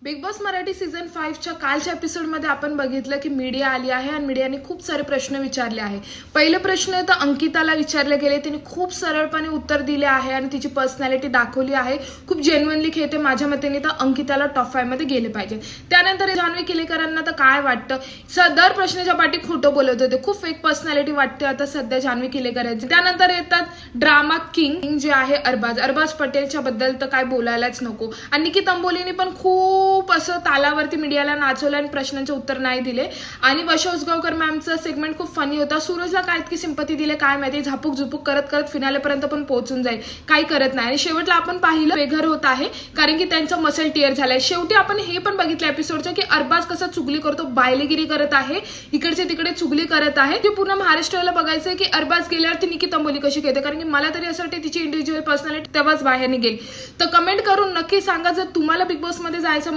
Big boss Marathi season 5च्या कालच्या एपिसोडमध्ये आपण बघितलं की मीडिया आली आहे आणि मीडियाने खूप सारे प्रश्न विचारले आहे. पहिले प्रश्न तर अंकिताला विचारले गेले, तिने खूप सरळपणे उत्तर दिले आहे आणि तिची पर्सनॅलिटी दाखवली आहे. खूप जेन्युइनली खेळते. माझ्या मतेने तर अंकिताला टॉप 5 मध्ये गेले पाहिजे. त्यानंतर जान्हवी किलेकरांना तर काय वाटतं, दर प्रश्नाच्या पाठी खोटं बोलत होते. खूप फेक पर्सनॅलिटी वाटते आता सध्या जान्हवी किलेकरांची. त्यानंतर येतात ड्रामा किंग जे आहे अरबाज पटेलच्या बद्दल तर काय बोलायलाच नको. आणि निकी तंबोलीने पण खूप असं तालावरती मीडियाला नाचवलं आणि प्रश्नांचे उत्तर नाही दिले. आणि वर्षा उसगावकर मॅमचा सेगमेंट खूप फनी होता. सूरजला काय इतकी सिंपती दिले काय माहिती, झापूक झुपूक करत करत फिनालेपर्यंत पण पोहोचून जाईल, काही करत नाही. आणि शेवटला आपण पाहिलं बेघर होत आहे कारण की त्यांचं मसल टिअर झालंय. शेवटी आपण हे पण बघितलं एपिसोडचं की अरबाज कसा चुगली करतो, बायलेगिरी करत आहे, इकडचे तिकडे चुगली करत आहे. ते पुन्हा महाराष्ट्राला बघायचंय की अरबाज गेल्यावरती निकी तंबोली कशी खेळते, कारण की मला तरी असं वाटतं तिची इंडिव्हिज्युअल पर्सनॅलिटी तेव्हाच बाहेर निघेल. तर कमेंट करून नक्की सांगा जर तुम्हाला बिग बॉस मध्ये जायचं